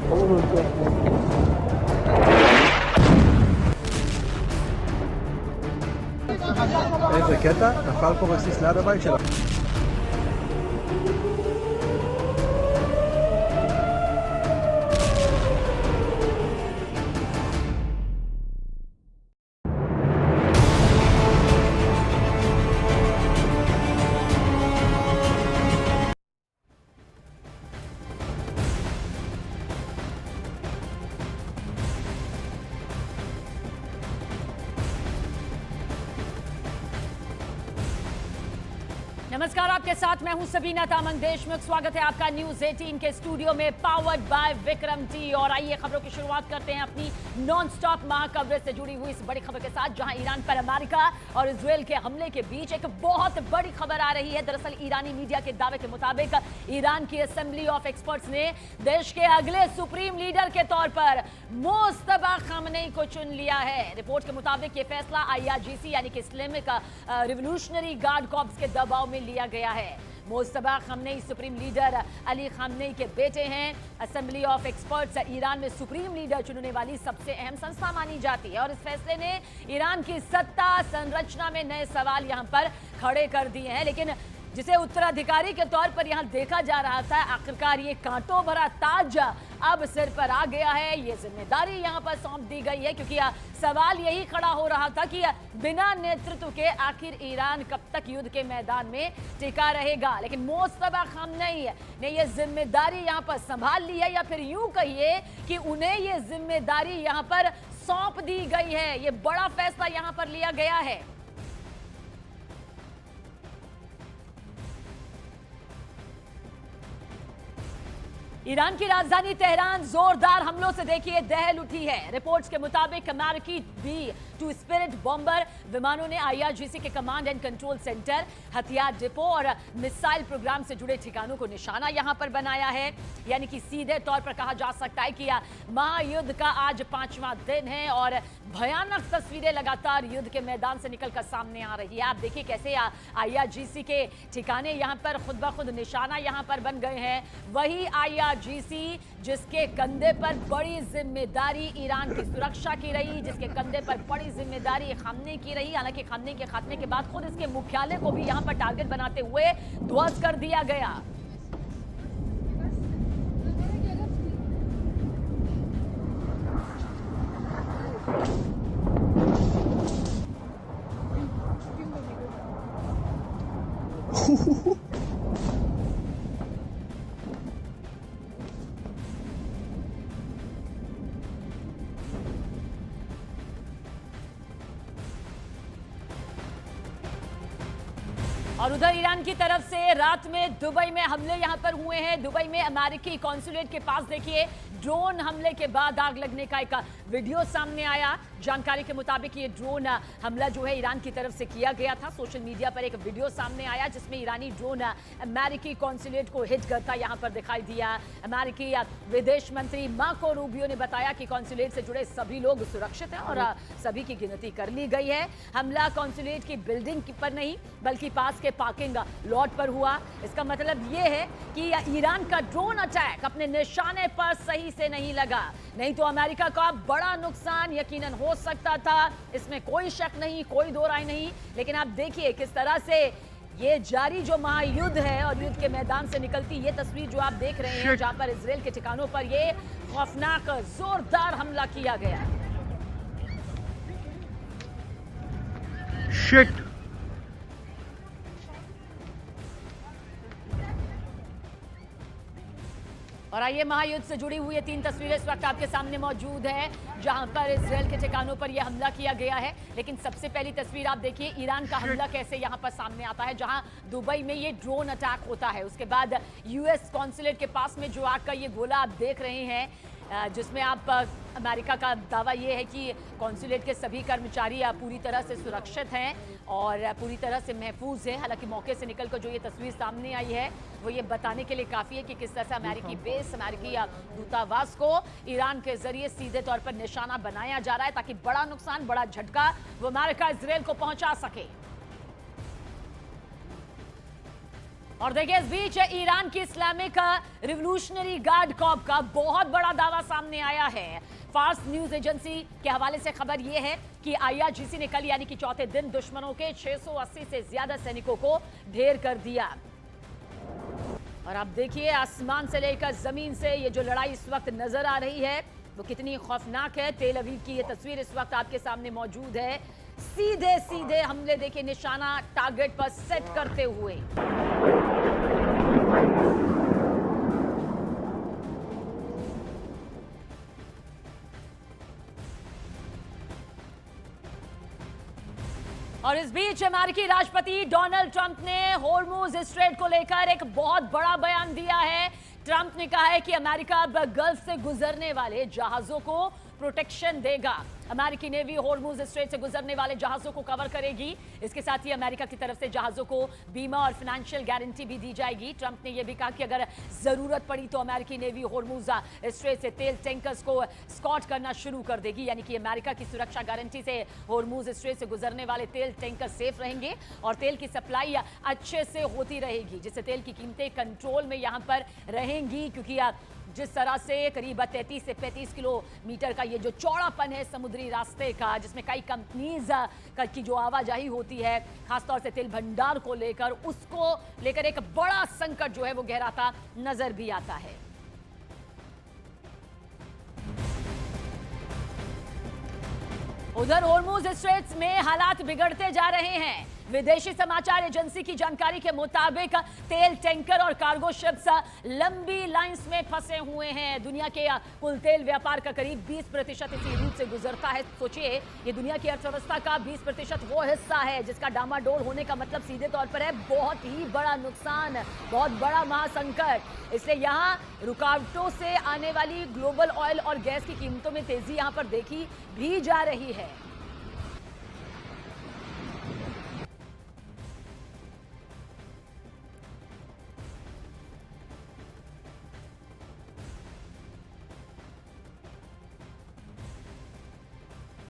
איזה קטע? נפל פה רסיס ליד הבית שלה. नमस्कार, आपके साथ मैं हूं सबीना तामंग देशमुख। स्वागत है आपका न्यूज 18 के स्टूडियो में, पावर्ड बाय विक्रम टी। और आइए खबरों की शुरुआत करते हैं अपनी नॉन स्टॉप महा कवरेज से जुड़ी हुई इस बड़ी खबर के साथ, जहां ईरान पर अमेरिका और इजरायल के हमले के बीच एक बहुत बड़ी खबर आ रही है। दरअसल ईरानी मीडिया के दावे के मुताबिक ईरान की असेंबली ऑफ एक्सपर्ट्स ने देश के अगले सुप्रीम लीडर के तौर पर मुस्तफा खामनेई को चुन लिया है। रिपोर्ट के मुताबिक ये फैसला IRGC यानी कि इस्लामिक रिवोल्यूशनरी गार्ड कॉर्प्स के दबाव में लिया गया है। Mustafa Khamenei supreme leader Ali Khamenei के बेटे हैं। असेंबली ऑफ एक्सपर्ट्स ईरान में सुप्रीम लीडर चुनने वाली सबसे अहम संस्था मानी जाती है और इस फैसले ने ईरान की सत्ता संरचना में नए सवाल यहां पर खड़े कर दिए हैं। लेकिन जिसे उत्तराधिकारी के तौर पर यहां देखा जा रहा था, आखिरकार ये कांटों भरा ताज अब सिर पर आ गया है। ये जिम्मेदारी यहां पर सौंप दी गई है, क्योंकि सवाल यही खड़ा हो रहा था कि बिना नेतृत्व के आखिर ईरान कब तक युद्ध के मैदान में टिका रहेगा। लेकिन मुस्तफा खामनेई ने यह जिम्मेदारी यहां पर संभाल ली है, या फिर यूं कहिए कि उन्हें यह जिम्मेदारी यहां पर सौंप दी गई है। यह बड़ा फैसला यहां पर लिया गया है। ईरान की राजधानी तेहरान जोरदार हमलों से देखिए दहल उठी है। रिपोर्ट्स के मुताबिक अमेरिकी B-2 स्पिरिट बॉम्बर विमानों ने IRGC के कमांड एंड कंट्रोल सेंटर, हथियार डिपो और मिसाइल प्रोग्राम से जुड़े ठिकानों को निशाना यहां पर बनाया है। यानी कि सीधे तौर पर कहा जा सकता है कि महायुद्ध का आज 5वां दिन है और भयानक तस्वीरें लगातार युद्ध के मैदान से निकलकर सामने आ रही है। आप देखिए कैसे IRGC के ठिकाने यहां पर खुद ब खुद निशाना यहां पर बन गए हैं। वही IRGC जिसके कंधे पर बड़ी जिम्मेदारी ईरान की सुरक्षा की रही, जिसके कंधे पर बड़ी जिम्मेदारी खामनेई की रही। हालांकि खामनेई के खात्मे के बाद खुद इसके मुख्यालय को भी यहां पर टारगेट बनाते हुए ध्वस्त कर दिया गया। और उधर ईरान की तरफ से रात में दुबई में हमले यहां पर हुए हैं। दुबई में अमेरिकी कॉन्सुलेट के पास देखिए ड्रोन हमले के बाद आग लगने का एक वीडियो सामने आया। जानकारी के मुताबिक ये ड्रोन हमला जो है ईरान की तरफ से किया गया था। सोशल मीडिया पर एक वीडियो सामने आया जिसमें ईरानी ड्रोन अमेरिकी कॉन्सुलेट को हिट करता यहां पर दिखाई दिया। अमेरिकी विदेश मंत्री मार्को रूबियो ने बताया कि कॉन्सुलेट से जुड़े सभी लोग सुरक्षित हैं और सभी की गिनती कर ली गई है। हमला कॉन्सुलेट की बिल्डिंग पर नहीं बल्कि पास के पार्किंग लॉट पर हुआ। इसका मतलब यह है कि ईरान का ड्रोन अटैक अपने निशाने पर सही से नहीं लगा, नहीं तो अमेरिका का बड़ा नुकसान यकीनन हो सकता था। इसमें कोई शक नहीं, कोई दो राय नहीं। लेकिन आप देखिए किस तरह से ये जारी जो महायुद्ध है और युद्ध के मैदान से निकलती ये तस्वीर जो आप देख रहे हैं, जहां पर इजरायल के ठिकानों पर ये खौफनाक जोरदार हमला किया गया। शिट। और आइए महायुद्ध से जुड़ी हुई ये 3 तस्वीरें इस वक्त आपके सामने मौजूद हैं, जहां पर इजरायल के ठिकानों पर यह हमला किया गया है। लेकिन सबसे पहली तस्वीर आप देखिए ईरान का हमला कैसे यहां पर सामने आता है, जहां दुबई में ये ड्रोन अटैक होता है। उसके बाद US कॉन्सुलेट के पास में जो आग का ये गोला आप देख रहे हैं, जिसमें आप अमेरिका का दावा ये है कि कॉन्सुलेट के सभी कर्मचारी पूरी तरह से सुरक्षित हैं और पूरी तरह से महफूज है। हालांकि मौके से निकलकर जो ये तस्वीर सामने आई है वो ये बताने के लिए काफ़ी है कि किस तरह से अमेरिकी बेस, अमेरिकी दूतावास को ईरान के जरिए सीधे तौर पर निशाना बनाया जा रहा है, ताकि बड़ा नुकसान, बड़ा झटका वो अमेरिका इजरायल को पहुंचा सके। और देखिए, इस बीच ईरान की इस्लामिक रिवोल्यूशनरी गार्ड कॉर्प का बहुत बड़ा दावा सामने आया है। फार्स न्यूज एजेंसी के हवाले से खबर यह है कि आईआरजीसी ने कल यानी कि चौथे दिन दुश्मनों के 680 से ज्यादा सैनिकों को ढेर कर दिया। और अब देखिए, आसमान से लेकर जमीन से ये जो लड़ाई इस वक्त नजर आ रही है वो कितनी खौफनाक है। तेल अवीव की ये तस्वीर इस वक्त आपके सामने मौजूद है। सीधे सीधे हमले देखिए, निशाना टारगेट पर सेट करते हुए। और इस बीच अमेरिकी राष्ट्रपति डोनाल्ड ट्रंप ने होर्मुज स्ट्रेट को लेकर एक बहुत बड़ा बयान दिया है। ट्रंप ने कहा है कि अमेरिका अब गल्फ से गुजरने वाले जहाजों को प्रोटेक्शन देगा। अमेरिकी नेवी होर्मुज स्ट्रेट से गुजरने वाले जहाजों को कवर करेगी। इसके साथ ही अमेरिका की तरफ से जहाजों को बीमा और फाइनेंशियल गारंटी भी दी जाएगी। ट्रंप ने यह भी कहा कि अगर जरूरत पड़ी तो अमेरिकी नेवी होर्मुज स्ट्रेट से तेल टैंकर्स को स्कॉट करना शुरू कर देगी। यानी कि अमेरिका की सुरक्षा गारंटी से होर्मुज स्ट्रेट से गुजरने वाले तेल टैंकर सेफ रहेंगे और तेल की सप्लाई अच्छे से होती रहेगी, जिससे तेल की कीमतें कंट्रोल में यहां पर रहेंगी। क्योंकि जिस तरह से करीब 33 से 35 किलोमीटर का ये जो चौड़ापन है समुद्री रास्ते का, जिसमें कई कंपनीज की जो आवाजाही होती है खासतौर से तेल भंडार को लेकर, उसको लेकर एक बड़ा संकट जो है वो गहराता नजर भी आता है। उधर होर्मुज स्ट्रेट्स में हालात बिगड़ते जा रहे हैं। विदेशी समाचार एजेंसी की जानकारी के मुताबिक तेल टैंकर और कार्गो शिप्स लंबी लाइंस में फंसे हुए हैं। दुनिया के कुल तेल व्यापार का करीब 20% इसी रूट से गुजरता है। सोचिए, ये दुनिया की अर्थव्यवस्था का 20% वो हिस्सा है जिसका डामाडोल होने का मतलब सीधे तौर पर है बहुत ही बड़ा नुकसान, बहुत बड़ा महासंकट। इसलिए यहाँ रुकावटों से आने वाली ग्लोबल ऑयल और गैस की कीमतों में तेजी यहाँ पर देखी भी जा रही है।